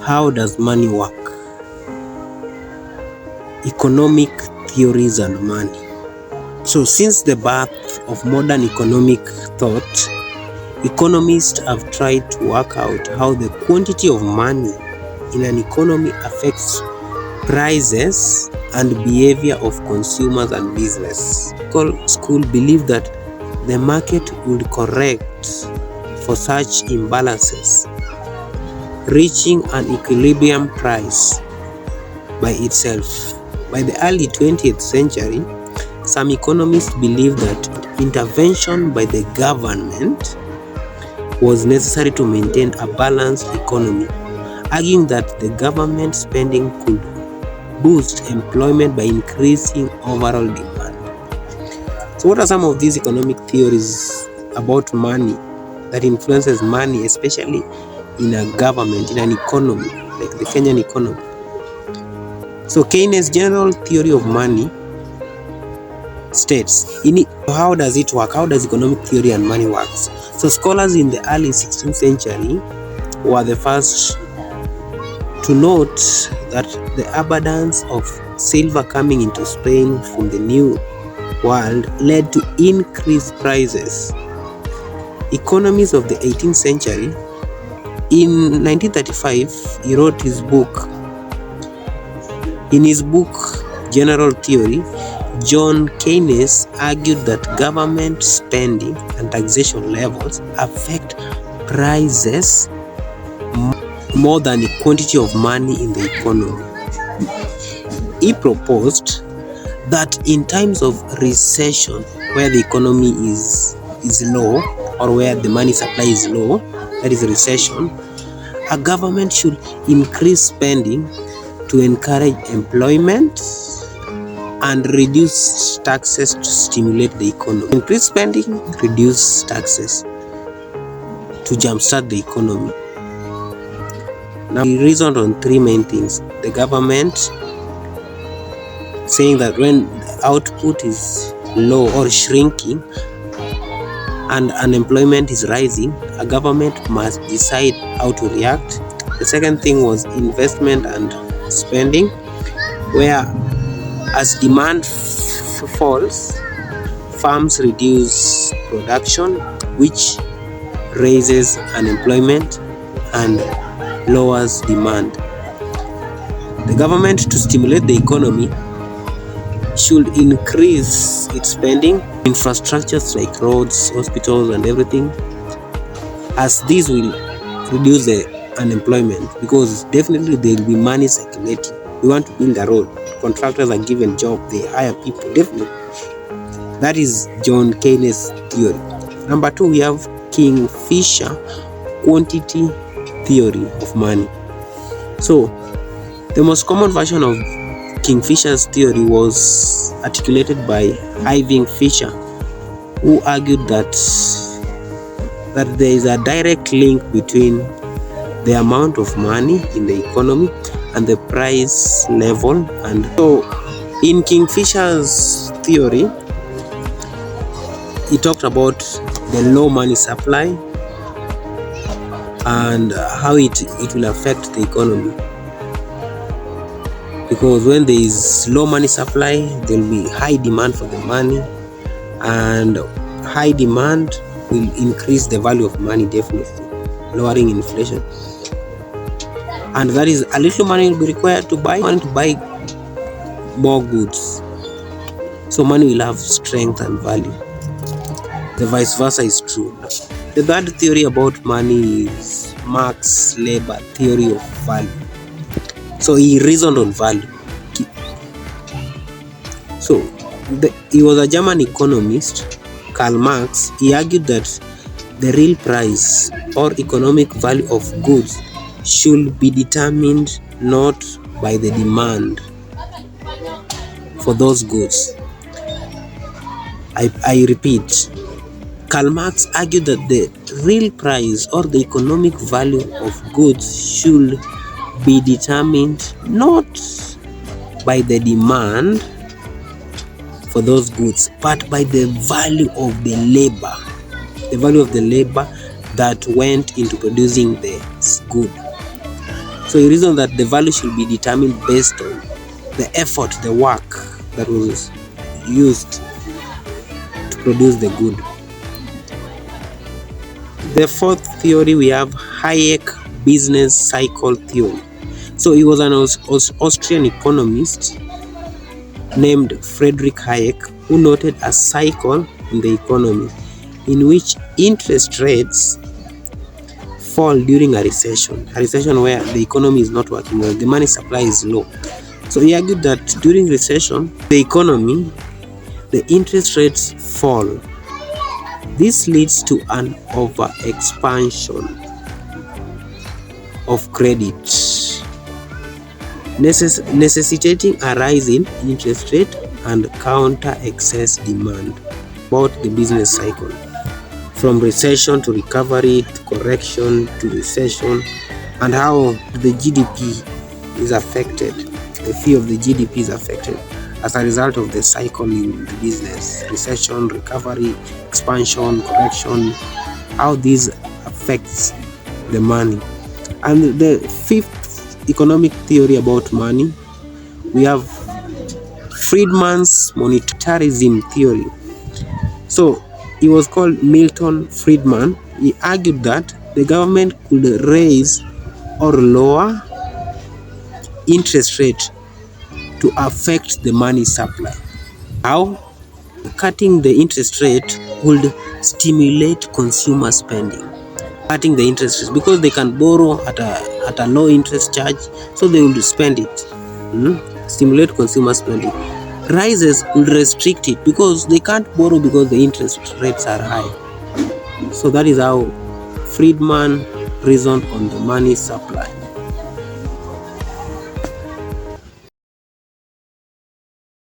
How does money work? Economic theories and money. So since the birth of modern economic thought, economists have tried to work out how the quantity of money in an economy affects prices and behavior of consumers and business. School believe that the market would correct for such imbalances, reaching an equilibrium price by itself. By the early 20th century, some economists believed that intervention by the government was necessary to maintain a balanced economy, arguing that the government spending could boost employment by increasing overall demand. So what are some of these economic theories about money that influences money, especially in a government, in an economy, like the Kenyan economy? So Keynes' general theory of money states, how does it work? How does economic theory and money works? So scholars in the early 16th century were the first to note that the abundance of silver coming into Spain from the New World led to increased prices. Economists of the 18th century, in 1935, he wrote his book. In his book, General Theory, John Keynes argued that government spending and taxation levels affect prices more than the quantity of money in the economy. He proposed that in times of recession, where the economy is low, or where the money supply is low, that is recession, a government should increase spending to encourage employment and reduce taxes to stimulate the economy. Increase spending, reduce taxes to jumpstart the economy. Now, he reasoned on three main things. The government saying that when the output is low or shrinking and unemployment is rising, a government must decide how to react. The second thing was investment and spending, where as demand falls, farms reduce production, which raises unemployment and lowers demand. The government, to stimulate the economy, should increase its spending, infrastructures like roads, hospitals and everything, as these will reduce the unemployment, because definitely there will be money circulating. We want to build a road, contractors are given job, they hire people, definitely. That is John Keynes' theory. Number two, we have Kingfisher quantity theory of money. So the most common version of Kingfisher's theory was articulated by Irving Fisher, who argued that there is a direct link between the amount of money in the economy and the price level. And so in Kingfisher's theory, he talked about the low money supply and how it will affect the economy. Because when there is low money supply, there will be high demand for the money, and high demand will increase the value of money, definitely lowering inflation. And that is, a little money will be required to buy more goods. So money will have strength and value. The vice versa is true. The third theory about money is Marx Labor theory of value. So he reasoned on value. So he was a German economist, Karl Marx. He argued that the real price or economic value of goods should be determined not by the demand for those goods. I repeat, Karl Marx argued that the real price or the economic value of goods should be determined not by the demand for those goods, but by the value of the labor that went into producing the good. So he reasoned that the value should be determined based on the effort, the work that was used to produce the good. The fourth theory, we have Hayek business cycle theory. So he was an Austrian economist named Friedrich Hayek, who noted a cycle in the economy in which interest rates fall during a recession where the economy is not working well, the money supply is low. So he argued that during recession, the economy, the interest rates fall. This leads to an over-expansion of credit, necessitating a rise in interest rate and counter excess demand. About the business cycle, from recession to recovery to correction to recession, and how the GDP is affected, the fee of the GDP is affected as a result of the cycle in the business: recession, recovery, expansion, correction, how this affects the money. And the fifth economic theory about money, we have Friedman's monetarism theory. So he was called Milton Friedman. He argued that the government could raise or lower interest rate to affect the money supply. How? Cutting the interest rate would stimulate consumer spending. Cutting the interest rate, because they can borrow at a low interest charge, so they will spend it. Stimulate consumer spending. Rises will restrict it, because they can't borrow because the interest rates are high. So that is how Friedman reasoned on the money supply.